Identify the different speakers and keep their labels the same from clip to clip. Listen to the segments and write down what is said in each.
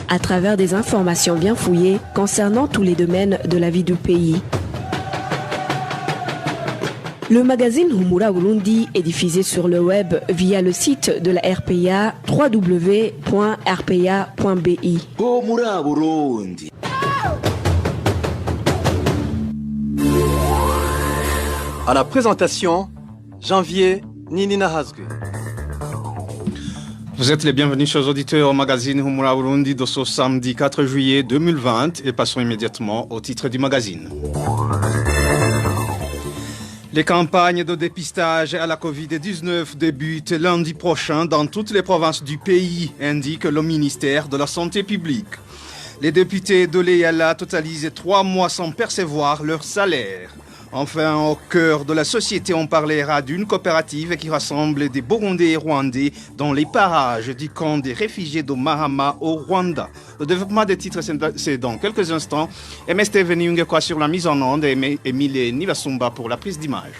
Speaker 1: à travers des informations bien fouillées concernant tous les domaines de la vie du pays. Le magazine Humura Burundi est diffusé sur le web via le site de la RPA www.rpa.bi.
Speaker 2: Humura Burundi. À la présentation, Janvier Ninina Hazgue.
Speaker 3: Vous êtes les bienvenus, chers auditeurs, au magazine Humura Burundi de ce samedi 4 juillet 2020 et passons immédiatement au titre du magazine. Les campagnes de dépistage à la Covid-19 débutent lundi prochain dans toutes les provinces du pays, indique le ministère de la Santé publique. Les députés de l'EALA totalisent 3 mois sans percevoir leur salaire. Enfin, au cœur de la société, on parlera d'une coopérative qui rassemble des Burundais et Rwandais dans les parages du camp des réfugiés de Mahama au Rwanda. Le développement des titres, c'est dans quelques instants. MST Venyungekwa sur la mise en onde et Emile Nivasumba pour la prise d'image.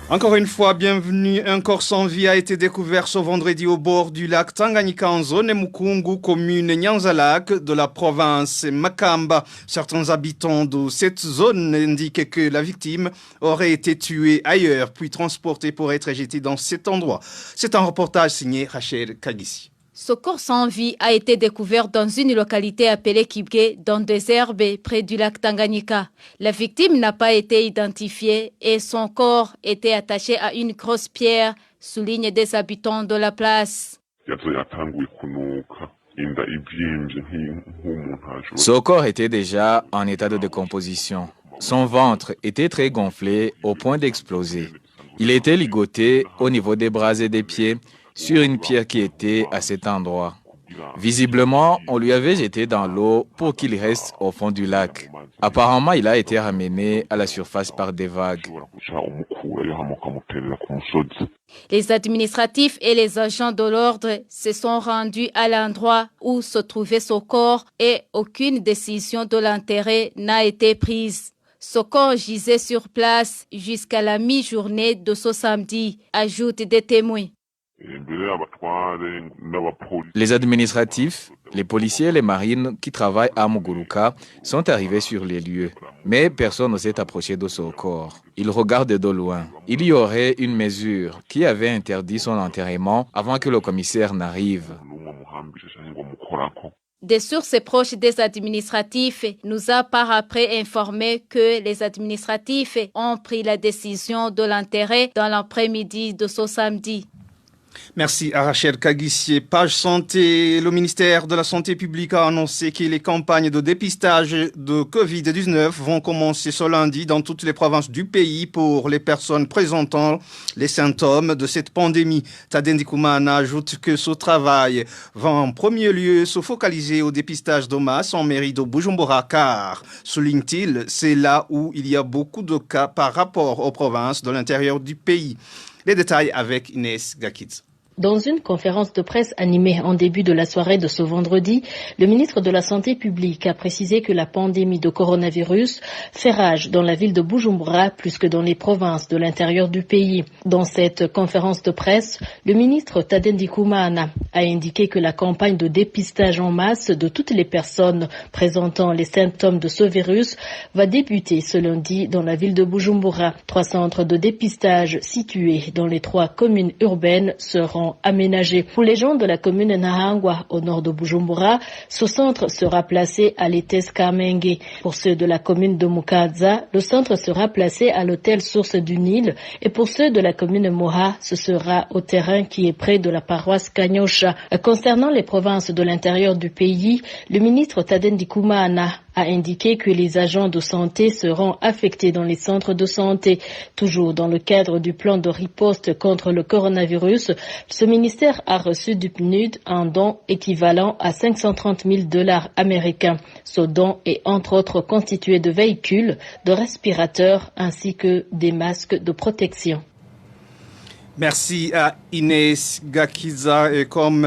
Speaker 3: Encore une fois, bienvenue. Un corps sans vie a été découvert ce vendredi au bord du lac Tanganyika en zone Mukungu, commune Nyanza-Lac de la province Makamba. Certains habitants de cette zone indiquent que la victime aurait été tuée ailleurs, puis transportée pour être jetée dans cet endroit. C'est un reportage signé Rachel Kagissi.
Speaker 4: Ce corps sans vie a été découvert dans une localité appelée Kibwe, dans des herbes près du lac Tanganyika. La victime n'a pas été identifiée et son corps était attaché à une grosse pierre, soulignent des habitants de la place.
Speaker 5: Ce corps était déjà en état de décomposition. Son ventre était très gonflé au point d'exploser. Il était ligoté au niveau des bras et des pieds, sur une pierre qui était à cet endroit. Visiblement, on lui avait jeté dans l'eau pour qu'il reste au fond du lac. Apparemment, il a été ramené à la surface par des vagues.
Speaker 4: Les administratifs et les agents de l'ordre se sont rendus à l'endroit où se trouvait ce corps et aucune décision de l'enterrer n'a été prise. Ce corps gisait sur place jusqu'à la mi-journée de ce samedi, ajoutent des témoins.
Speaker 5: Les administratifs, les policiers et les marines qui travaillent à Muguruka sont arrivés sur les lieux. Mais personne ne s'est approché de ce corps. Ils regardent de loin. Il y aurait une mesure qui avait interdit son enterrement avant que le commissaire n'arrive.
Speaker 4: Des sources proches des administratifs nous a par après informé que les administratifs ont pris la décision de l'enterrer dans l'après-midi de ce samedi.
Speaker 3: Merci à Rachel Kagissier. Page santé, le ministère de la Santé publique a annoncé que les campagnes de dépistage de Covid-19 vont commencer ce lundi dans toutes les provinces du pays pour les personnes présentant les symptômes de cette pandémie. Tadende Koumana ajoute que ce travail va en premier lieu se focaliser au dépistage de masse en mairie de Bujumbura car, souligne-t-il, c'est là où il y a beaucoup de cas par rapport aux provinces de l'intérieur du pays. Les détails avec Inès Gakitz.
Speaker 6: Dans une conférence de presse animée en début de la soirée de ce vendredi, le ministre de la Santé publique a précisé que la pandémie de coronavirus fait rage dans la ville de Bujumbura plus que dans les provinces de l'intérieur du pays. Dans cette conférence de presse, le ministre Tadende Koumana a indiqué que la campagne de dépistage en masse de toutes les personnes présentant les symptômes de ce virus va débuter ce lundi dans la ville de Bujumbura. 3 centres de dépistage situés dans les 3 communes urbaines seront aménagés. Pour les gens de la commune Nahangwa, au nord de Bujumbura, ce centre sera placé à l'ETS Kamenge. Pour ceux de la commune de Mukaza, le centre sera placé à l'hôtel Source du Nil. Et pour ceux de la commune Moha, ce sera au terrain qui est près de la paroisse Kanyosha. Concernant les provinces de l'intérieur du pays, le ministre Tadende Koumana a indiqué que les agents de santé seront affectés dans les centres de santé. Toujours dans le cadre du plan de riposte contre le coronavirus, ce ministère a reçu du PNUD un don équivalent à $530,000 américains. Ce don est entre autres constitué de véhicules, de respirateurs ainsi que des masques de protection.
Speaker 3: Merci à Inès Gakiza. Et comme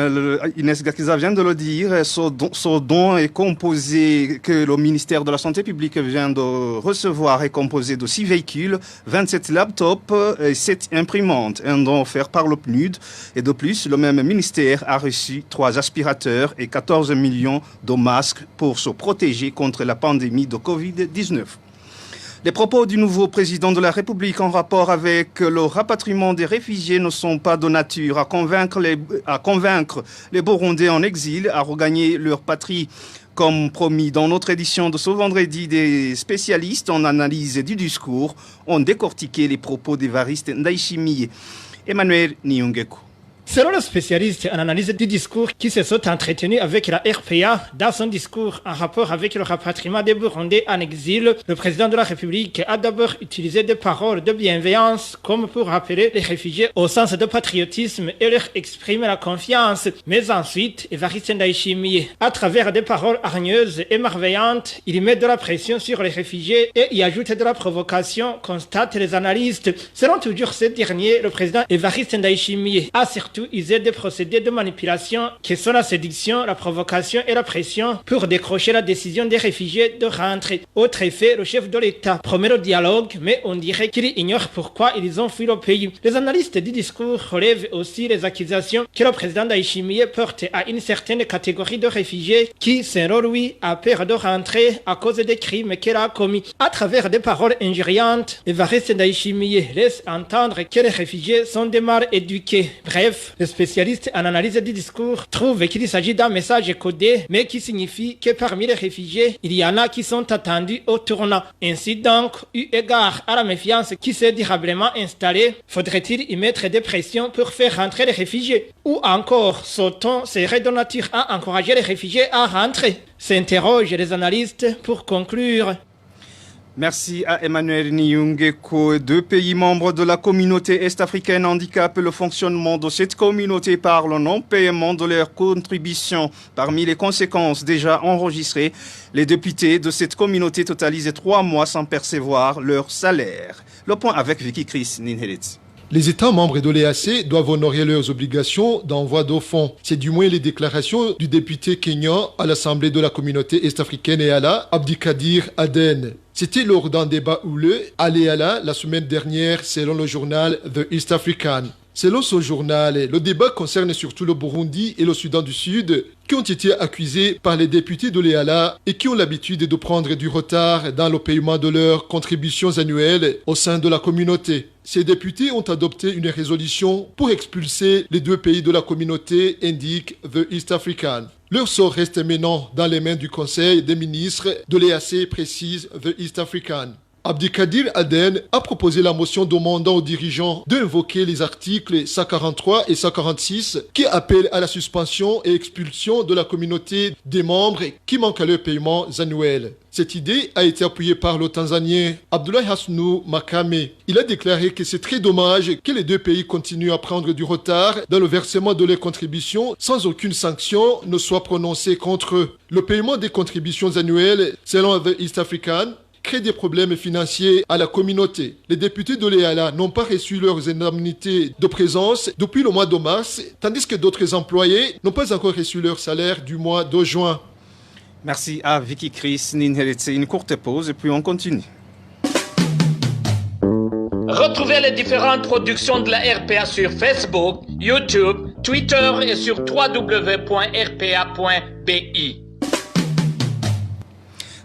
Speaker 3: Inès Gakiza vient de le dire, ce don est composé, que le ministère de la Santé publique vient de recevoir, est composé de 6 véhicules, 27 laptops et 7 imprimantes. Un don offert par le PNUD. Et de plus, le même ministère a reçu 3 aspirateurs et 14 millions de masques pour se protéger contre la pandémie de Covid-19. Les propos du nouveau président de la République en rapport avec le rapatriement des réfugiés ne sont pas de nature à convaincre les Burundais en exil à regagner leur patrie. Comme promis dans notre édition de ce vendredi, des spécialistes en analyse du discours ont décortiqué les propos d'Évariste Ndayishimiye. Emmanuel Niyongeko.
Speaker 7: Selon le spécialiste en analyse du discours qui se sont entretenus avec la RPA, dans son discours en rapport avec le rapatriement des Burundais en exil, le président de la République a d'abord utilisé des paroles de bienveillance comme pour rappeler les réfugiés au sens de patriotisme et leur exprimer la confiance. Mais ensuite, Évariste Ndayishimiye, à travers des paroles hargneuses et merveillantes, il met de la pression sur les réfugiés et y ajoute de la provocation, constatent les analystes. Selon toujours ce dernier, le président Évariste Ndayishimiye a surtout usé des procédés de manipulation qui sont la séduction, la provocation et la pression pour décrocher la décision des réfugiés de rentrer. Autre effet, le chef de l'État promet le dialogue, mais on dirait qu'il ignore pourquoi ils ont fui le pays. Les analystes du discours relèvent aussi les accusations que le président Ndayishimiye porte à une certaine catégorie de réfugiés qui, selon lui, a peur de rentrer à cause des crimes qu'elle a commis. À travers des paroles injuriantes, Évariste Ndayishimiye laisse entendre que les réfugiés sont des mal éduqués. Bref, les spécialistes en analyse du discours trouvent qu'il s'agit d'un message codé, mais qui signifie que parmi les réfugiés, il y en a qui sont attendus au tournant. Ainsi donc, eu égard à la méfiance qui s'est durablement installée, faudrait-il y mettre des pressions pour faire rentrer les réfugiés? Ou encore, ce ton serait de nature à encourager les réfugiés à rentrer? S'interrogent les analystes pour conclure.
Speaker 3: Merci à Emmanuel Niyongeko. 2 pays membres de la communauté est-africaine handicapent le fonctionnement de cette communauté par le non-paiement de leurs contributions. Parmi les conséquences déjà enregistrées, les députés de cette communauté totalisent 3 mois sans percevoir leur salaire. Le point avec Vicky Chris Ninhelit.
Speaker 8: Les États membres de l'EAC doivent honorer leurs obligations d'envoi de fonds. C'est du moins les déclarations du député kenyan à l'Assemblée de la communauté est-africaine EALA, Abdikadir Aden. C'était lors d'un débat houleux à l'EALA la semaine dernière selon le journal The East African. Selon ce journal, le débat concerne surtout le Burundi et le Soudan du Sud qui ont été accusés par les députés de l'EALA et qui ont l'habitude de prendre du retard dans le paiement de leurs contributions annuelles au sein de la communauté. Ces députés ont adopté une résolution pour expulser les 2 pays de la communauté, indique The East African. Leur sort reste maintenant dans les mains du Conseil des ministres de l'EAC, précise The East African. Abdikadir Aden a proposé la motion demandant aux dirigeants d'invoquer les articles 143 et 146 qui appellent à la suspension et expulsion de la communauté des membres qui manquent à leurs paiements annuels. Cette idée a été appuyée par le Tanzanien Abdoulaye Hasnu Makame. Il a déclaré que c'est très dommage que les 2 pays continuent à prendre du retard dans le versement de leurs contributions sans aucune sanction ne soit prononcée contre eux. Le paiement des contributions annuelles, selon The East African, crée des problèmes financiers à la communauté. Les députés de l'EALA n'ont pas reçu leurs indemnités de présence depuis le mois de mars, tandis que d'autres employés n'ont pas encore reçu leur salaire du mois de juin.
Speaker 3: Merci à Vicky Chris Ninhelit. Une courte pause et puis on continue.
Speaker 9: Retrouvez les différentes productions de la RPA sur Facebook, YouTube, Twitter et sur www.rpa.bi.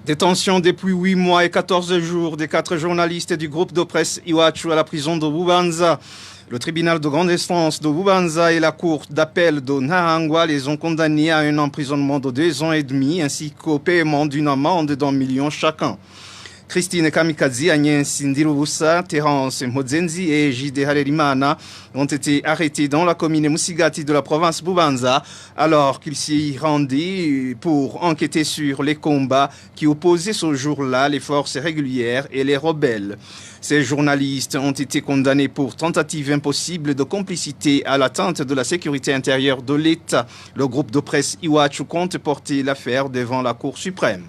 Speaker 3: Détention depuis 8 mois et 14 jours des 4 journalistes du groupe de presse Iwachu à la prison de Bubanza. Le tribunal de grande instance de Bubanza et la cour d'appel de Nahangwa les ont condamnés à un emprisonnement de 2 ans et demi ainsi qu'au paiement d'une amende d'1 million chacun. Christine Kamikazi, Agnès Ndirubusa, Terence Modzenzi et Jide Halerimana ont été arrêtés dans la commune Musigati de la province Bubanza alors qu'ils s'y rendaient pour enquêter sur les combats qui opposaient ce jour-là les forces régulières et les rebelles. Ces journalistes ont été condamnés pour tentative impossible de complicité à l'atteinte de la sécurité intérieure de l'État. Le groupe de presse Iwachu compte porter l'affaire devant la Cour suprême.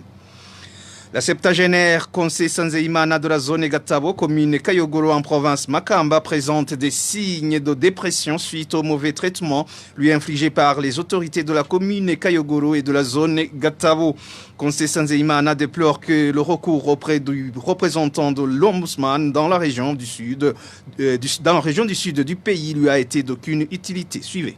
Speaker 3: La septagénaire Conceição Nzeimana de la zone Gatabo, commune Kayogoro en province Makamba, présente des signes de dépression suite au mauvais traitement lui infligé par les autorités de la commune Kayogoro et de la zone Gatabo. Conceição Nzeimana déplore que le recours auprès du représentant de l'Ombudsman dans la région du sud du pays lui a été d'aucune utilité. Suivez.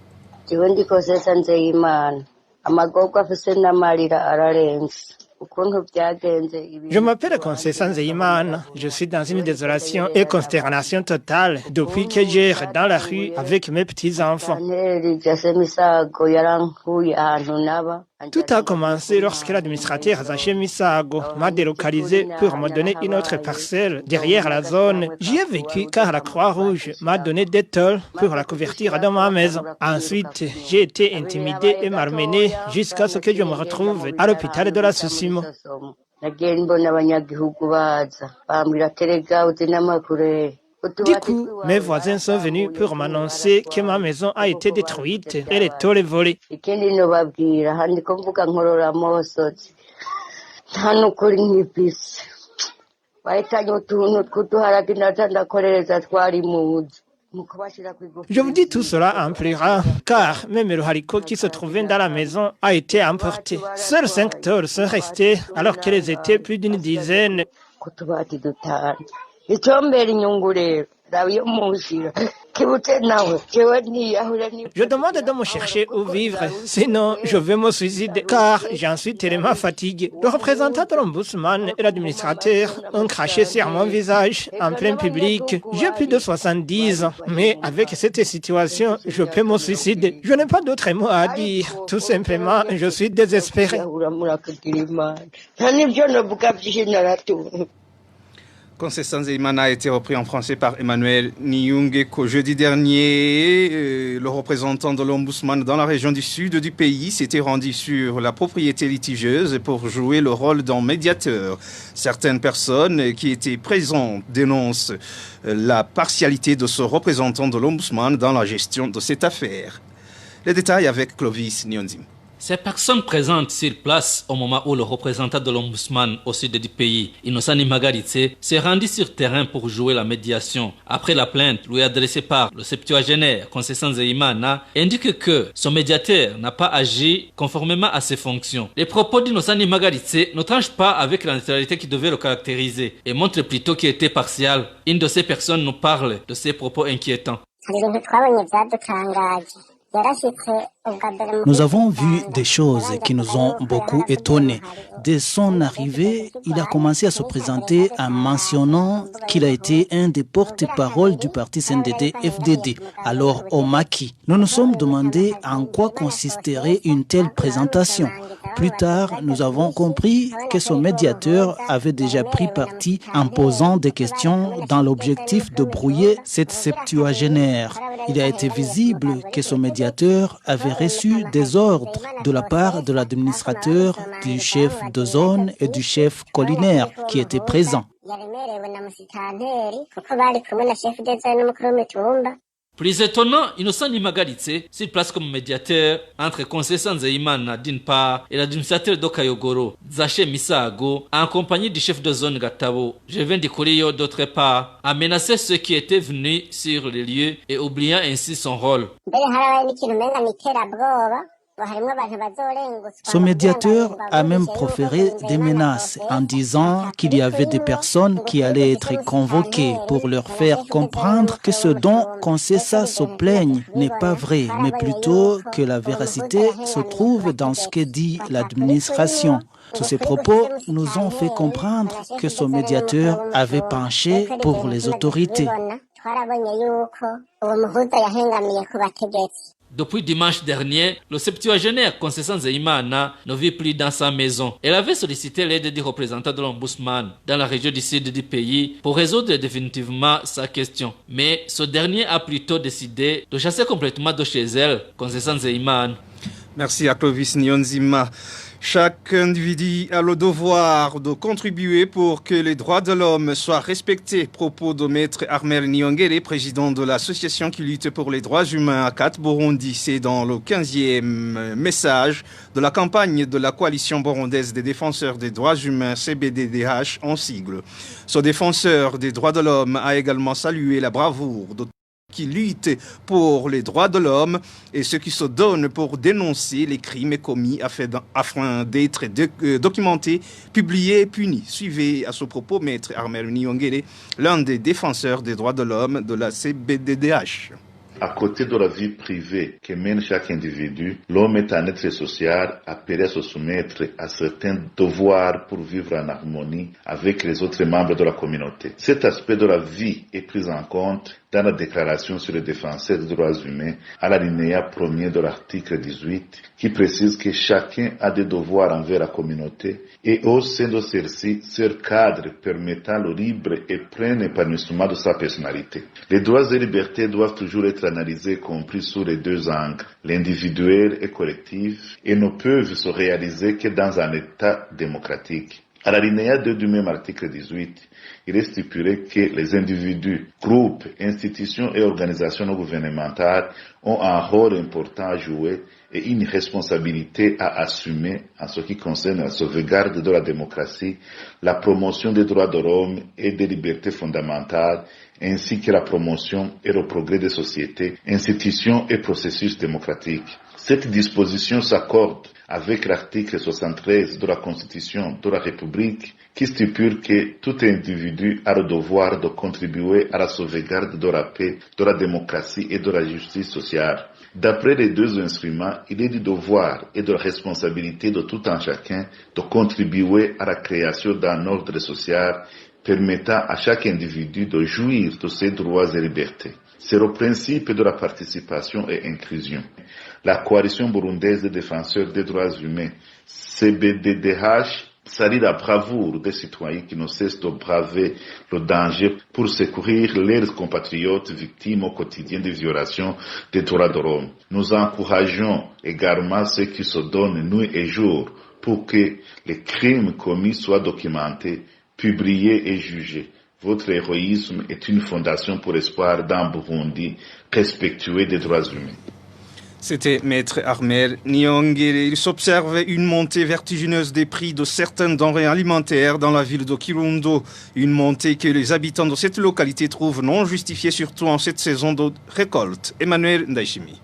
Speaker 7: Je m'appelle Conceição Nzeimana. Je suis dans une désolation et consternation totale depuis que j'erre dans la rue avec mes petits-enfants. Tout a commencé lorsque l'administrateur Zaché Misago m'a délocalisé pour me donner une autre parcelle derrière la zone. J'y ai vécu car la Croix-Rouge m'a donné des tôles pour la couverture de ma maison. Ensuite, j'ai été intimidé et malmené jusqu'à ce que je me retrouve à l'hôpital de la Susimo. Du coup, mes voisins sont venus pour m'annoncer que ma maison a été détruite et les tôles volées. Je vous dis tout cela en pleurant, car même le haricot qui se trouvait dans la maison a été emporté. Seuls 5 tôles sont restés alors qu'ils étaient plus d'une dizaine. Je demande de me chercher où vivre, sinon je vais me suicider car j'en suis tellement fatigué. Le représentant de l'ombudsman et l'administrateur ont craché sur mon visage en plein public. J'ai plus de 70 ans, mais avec cette situation, je peux me suicider. Je n'ai pas d'autres mots à dire. Tout simplement, je suis désespéré.
Speaker 3: Conceição Nzeimana a été repris en français par Emmanuel Niyungeko. Jeudi dernier, le représentant de l'Ombudsman dans la région du sud du pays s'était rendu sur la propriété litigieuse pour jouer le rôle d'un médiateur. Certaines personnes qui étaient présentes dénoncent la partialité de ce représentant de l'Ombudsman dans la gestion de cette affaire. Les détails avec Clovis Nyonzim.
Speaker 10: Ces personnes présentes sur place au moment où le représentant de l'Ombudsman au sud du pays, Innocent Magaritse, s'est rendu sur terrain pour jouer la médiation. Après la plainte lui adressée par le septuagénaire Conceição Nzeimana, indique que son médiateur n'a pas agi conformément à ses fonctions. Les propos d'Innocent Magaritse ne tranchent pas avec la neutralité qui devait le caractériser et montrent plutôt qu'il était partial. Une de ces personnes nous parle de ses propos inquiétants.
Speaker 11: Nous avons vu des choses qui nous ont beaucoup étonnés. Dès son arrivée, il a commencé à se présenter en mentionnant qu'il a été un des porte-paroles du parti CNDD-FDD, alors au Maki. Nous nous sommes demandé en quoi consisterait une telle présentation. Plus tard, nous avons compris que son médiateur avait déjà pris parti en posant des questions dans l'objectif de brouiller cette septuagénaire. Il a été visible que son médiateur avait reçu des ordres de la part de l'administrateur, du chef de zone et du chef collinaire qui étaient présents.
Speaker 10: Plus étonnant, Innocent Magaritse sur place comme médiateur entre Conceição Nzeimana d'une part et l'administrateur de Kayogoro, Zaché Misago, en compagnie du chef de zone Gatabo, Jevin Dikorio d'autre part, a menacé ceux qui étaient venus sur les lieux et oubliant ainsi son rôle.
Speaker 11: Ce médiateur a même proféré des menaces en disant qu'il y avait des personnes qui allaient être convoquées pour leur faire comprendre que ce dont Conceição se plaigne n'est pas vrai, mais plutôt que la véracité se trouve dans ce que dit l'administration. Tous ces propos nous ont fait comprendre que ce médiateur avait penché pour les autorités.
Speaker 10: Depuis dimanche dernier, le septuagénaire Conceição Nzeimana ne vit plus dans sa maison. Elle avait sollicité l'aide du représentant de l'Ombudsman dans la région du sud du pays pour résoudre définitivement sa question. Mais ce dernier a plutôt décidé de chasser complètement de chez elle Conceição Nzeimana.
Speaker 3: Merci à Clovis Nyonzima. Chaque individu a le devoir de contribuer pour que les droits de l'homme soient respectés. Propos de Maître Armel Nyongere, président de l'association qui lutte pour les droits humains à Kat, Burundi. C'est dans le 15e message de la campagne de la coalition burundaise des défenseurs des droits humains, CBDDH en sigle. Ce défenseur des droits de l'homme a également salué la bravoure de qui luttent pour les droits de l'homme et ceux qui se donnent pour dénoncer les crimes commis afin d'être documentés, publiés et punis. Suivez à ce propos Maître Armel Nyongere, l'un des défenseurs des droits de l'homme de la CBDDH.
Speaker 12: À côté de la vie privée que mène chaque individu, l'homme est un être social appelé à se soumettre à certains devoirs pour vivre en harmonie avec les autres membres de la communauté. Cet aspect de la vie est pris en compte dans la déclaration sur les défenseurs des droits humains à l'alinéa 1er de l'article 18 qui précise que chacun a des devoirs envers la communauté et au sein de celle-ci, ce cadre permettant le libre et plein épanouissement de sa personnalité. Les droits et libertés doivent toujours être analysés et compris sous les deux angles, l'individuel et collectif, et ne peuvent se réaliser que dans un État démocratique. À l'alinéa 2 du même article 18, il est stipulé que les individus, groupes, institutions et organisations non gouvernementales ont un rôle important à jouer et une responsabilité à assumer en ce qui concerne la sauvegarde de la démocratie, la promotion des droits de l'homme et des libertés fondamentales, ainsi que la promotion et le progrès des sociétés, institutions et processus démocratiques. Cette disposition s'accorde avec l'article 73 de la Constitution de la République qui stipule que tout individu a le devoir de contribuer à la sauvegarde de la paix, de la démocratie et de la justice sociale. D'après les deux instruments, il est du devoir et de la responsabilité de tout un chacun de contribuer à la création d'un ordre social permettant à chaque individu de jouir de ses droits et libertés. C'est le principe de la participation et inclusion. La coalition burundaise des défenseurs des droits humains, CBDDH, salue la bravoure des citoyens qui ne cessent de braver le danger pour secourir leurs compatriotes victimes au quotidien des violations des droits de l'homme. Nous encourageons également ceux qui se donnent nuit et jour pour que les crimes commis soient documentés, publiés et jugés. Votre héroïsme est une fondation pour l'espoir d'un Burundi respectueux des droits humains.
Speaker 3: C'était Maître Armel Nyongere. Il s'observe une montée vertigineuse des prix de certaines denrées alimentaires dans la ville de Kirundo. Une montée que les habitants de cette localité trouvent non justifiée, surtout en cette saison de récolte. Emmanuel Ndaishimi.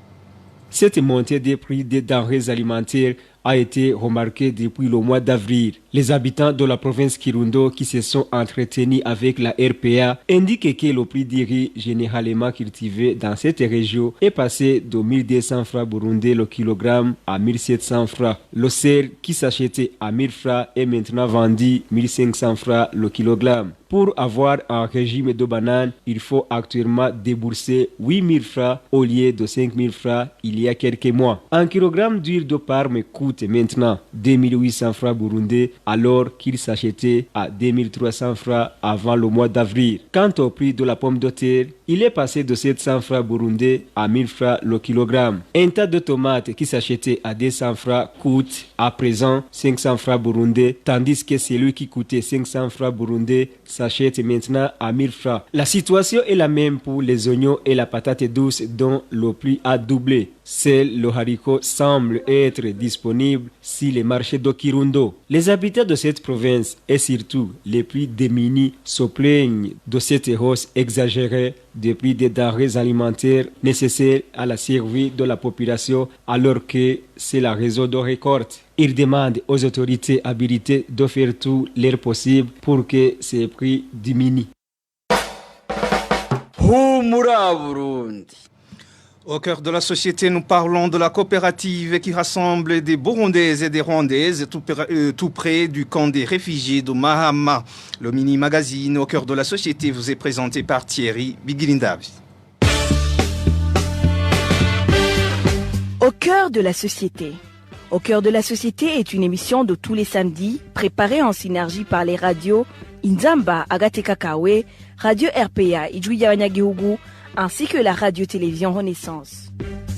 Speaker 13: Cette montée des prix des denrées alimentaires a été remarquée depuis le mois d'avril. Les habitants de la province Kirundo qui se sont entretenus avec la RPA indiquent que le prix du riz généralement cultivé dans cette région est passé de 1200 francs burundais le kilogramme à 1700 francs. Le sel qui s'achetait à 1000 francs est maintenant vendu 1500 francs le kilogramme. Pour avoir un régime de bananes, il faut actuellement débourser 8000 francs au lieu de 5000 francs il y a quelques mois. Un kilogramme d'huile de Parme coûte maintenant 2800 francs burundais alors qu'il s'achetait à 2300 francs avant le mois d'avril. Quant au prix de la pomme de terre, il est passé de 700 francs burundais à 1000 francs le kilogramme. Un tas de tomates qui s'achetait à 200 francs coûte à présent 500 francs burundais, tandis que celui qui coûtait 500 francs burundais s'achète maintenant à 1000 francs. La situation est la même pour les oignons et la patate douce dont le prix a doublé. Seul le haricot semble être disponible sur les marchés de Kirundo. Les habitants de cette province et surtout les plus démunis se plaignent de cette hausse exagérée des prix des denrées alimentaires nécessaires à la survie de la population alors que c'est la raison de récolte. Ils demandent aux autorités habilitées de faire tout leur possible pour que ces prix diminuent.
Speaker 3: Au cœur de la société, nous parlons de la coopérative qui rassemble des Burundaises et des Rwandaises tout près du camp des réfugiés de Mahama. Le mini-magazine Au cœur de la société vous est présenté par Thierry Bigilindavi.
Speaker 1: Au cœur de la société. Au cœur de la société est une émission de tous les samedis préparée en synergie par les radios Inzamba Agateka Kawe, Radio RPA Ijwi Yabanyagihugu, ainsi que la radio-télévision Renaissance.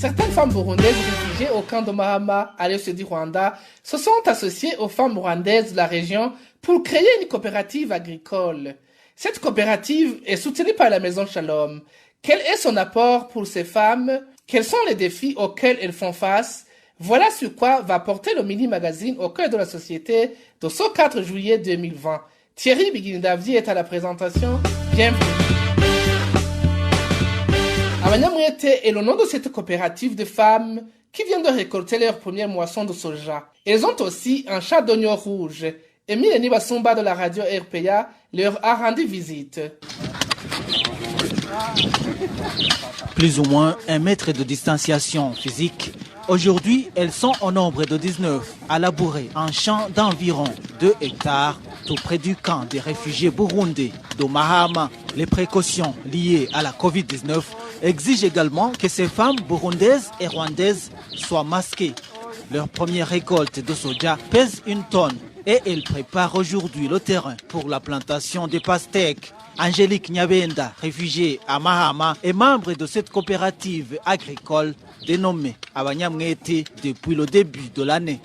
Speaker 14: Certaines femmes burundaises réfugiées au camp de Mahama à l'est du Rwanda se sont associées aux femmes rwandaises de la région pour créer une coopérative agricole. Cette coopérative est soutenue par la Maison Shalom. Quel est son apport pour ces femmes? Quels sont les défis auxquels elles font face? Voilà sur quoi va porter le mini-magazine au cœur de la société de ce 4 juillet 2020. Thierry Bigindavdi est à la présentation. Bienvenue. Abanyamwete est le nom de cette coopérative de femmes qui viennent de récolter leur première moisson de soja. Elles ont aussi un chat d'oignon rouge. Emile Nibasumba de la radio RPA leur a rendu visite.
Speaker 11: Plus ou moins 1 mètre de distanciation physique. Aujourd'hui, elles sont au nombre de 19 à labourer un champ d'environ 2 hectares tout près du camp des réfugiés burundais de Mahama. Les précautions liées à la Covid-19 exigent également que ces femmes burundaises et rwandaises soient masquées. Leur première récolte de soja pèse 1 tonne et elles préparent aujourd'hui le terrain pour la plantation des pastèques. Angélique Nyabenda, réfugiée à Mahama, est membre de cette coopérative agricole dénommée Abanyamwete depuis le début de l'année.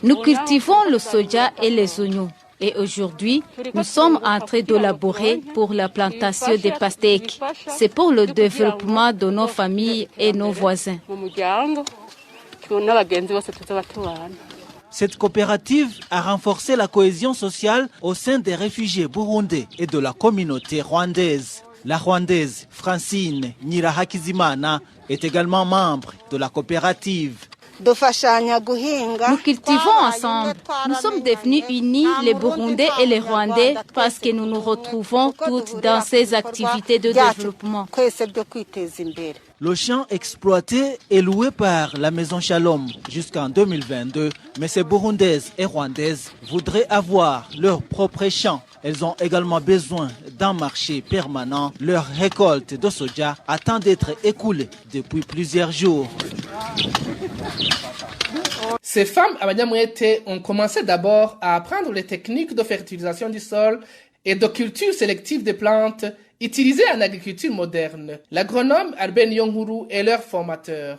Speaker 4: Nous cultivons le soja et les oignons. Et aujourd'hui, nous sommes en train de labourer pour la plantation des pastèques. C'est pour le développement de nos familles et nos voisins.
Speaker 11: Cette coopérative a renforcé la cohésion sociale au sein des réfugiés burundais et de la communauté rwandaise. La rwandaise Francine Nyirahakizimana est également membre de la coopérative.
Speaker 4: Nous cultivons ensemble. Nous sommes devenus unis, les Burundais et les Rwandais, parce que nous nous retrouvons toutes dans ces activités de développement.
Speaker 11: Le champ exploité est loué par la Maison Shalom jusqu'en 2022, mais ces Burundaises et Rwandaises voudraient avoir leur propre champ. Elles ont également besoin d'un marché permanent. Leur récolte de soja attend d'être écoulée depuis plusieurs jours.
Speaker 14: Ces femmes à Abanyamwete ont commencé d'abord à apprendre les techniques de fertilisation du sol et de culture sélective des plantes utilisées en agriculture moderne. L'agronome Albert Nyonkuru est leur formateur.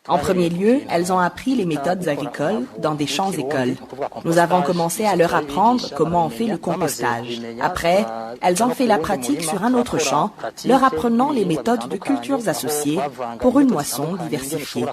Speaker 15: En premier lieu, elles ont appris les méthodes agricoles dans des champs-écoles. Nous avons commencé à leur apprendre comment on fait le compostage. Après, elles ont fait la pratique sur un autre champ, leur apprenant les méthodes de cultures associées pour une moisson diversifiée.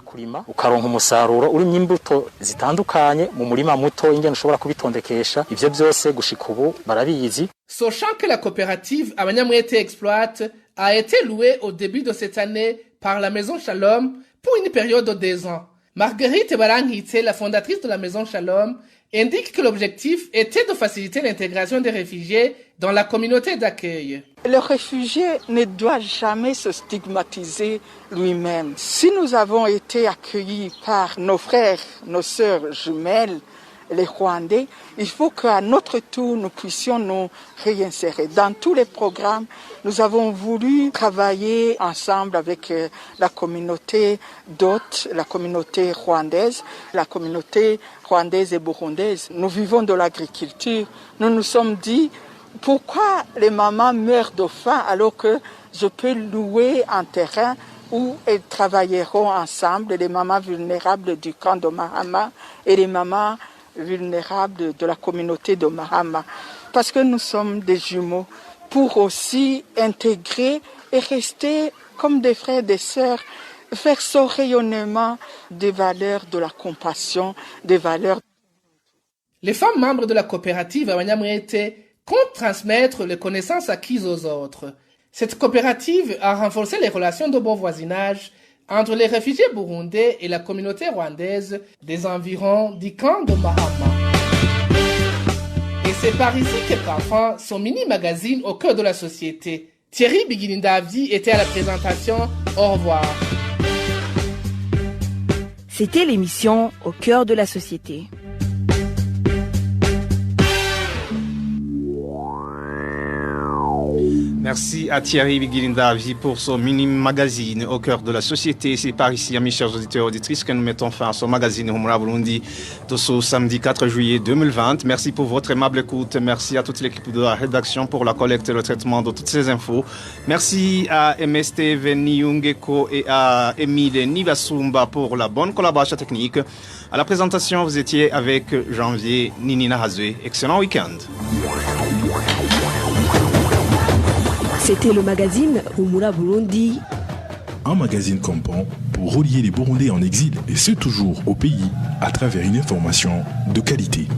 Speaker 14: Ce champ que la coopérative Abanyamwete exploite a été loué au début de cette année par la Maison Shalom pour une période de 2 ans. Marguerite Barangitse, la fondatrice de la Maison Shalom, indique que l'objectif était de faciliter l'intégration des réfugiés dans la communauté d'accueil.
Speaker 16: Le réfugié ne doit jamais se stigmatiser lui-même. Si nous avons été accueillis par nos frères, nos sœurs jumelles, les Rwandais, il faut qu'à notre tour, nous puissions nous réinsérer. Dans tous les programmes, nous avons voulu travailler ensemble avec la communauté d'hôtes, la communauté rwandaise et burundaise. Nous vivons de l'agriculture. Nous nous sommes dit, pourquoi les mamans meurent de faim alors que je peux louer un terrain où elles travailleront ensemble, les mamans vulnérables du camp de Mahama et les mamans vulnérables de la communauté de Mahama, parce que nous sommes des jumeaux, pour aussi intégrer et rester comme des frères et des sœurs, faire ce rayonnement des valeurs de la compassion, des valeurs.
Speaker 14: Les femmes membres de la coopérative Abanyamwete comptent transmettre les connaissances acquises aux autres. Cette coopérative a renforcé les relations de bon voisinage entre les réfugiés burundais et la communauté rwandaise des environs du camp de Mahama. Et c'est par ici que prend son mini-magazine au cœur de la société. Thierry Bigindavdi était à la présentation. Au revoir.
Speaker 1: C'était l'émission Au cœur de la société.
Speaker 3: Merci à Thierry Biguilindavi pour son mini-magazine au cœur de la société. C'est par ici, mes chers auditeurs et auditrices, que nous mettons fin à ce magazine Humura Burundi de ce samedi 4 juillet 2020. Merci pour votre aimable écoute. Merci à toute l'équipe de la rédaction pour la collecte et le traitement de toutes ces infos. Merci à MST Veni Ungeko et à Emile Nivasumba pour la bonne collaboration technique. À la présentation, vous étiez avec Janvier Ninina Hazwe. Excellent week-end.
Speaker 1: C'était le magazine Humura Burundi.
Speaker 17: Un magazine campant pour relier les Burundais en exil, et ce toujours au pays, à travers une information de qualité.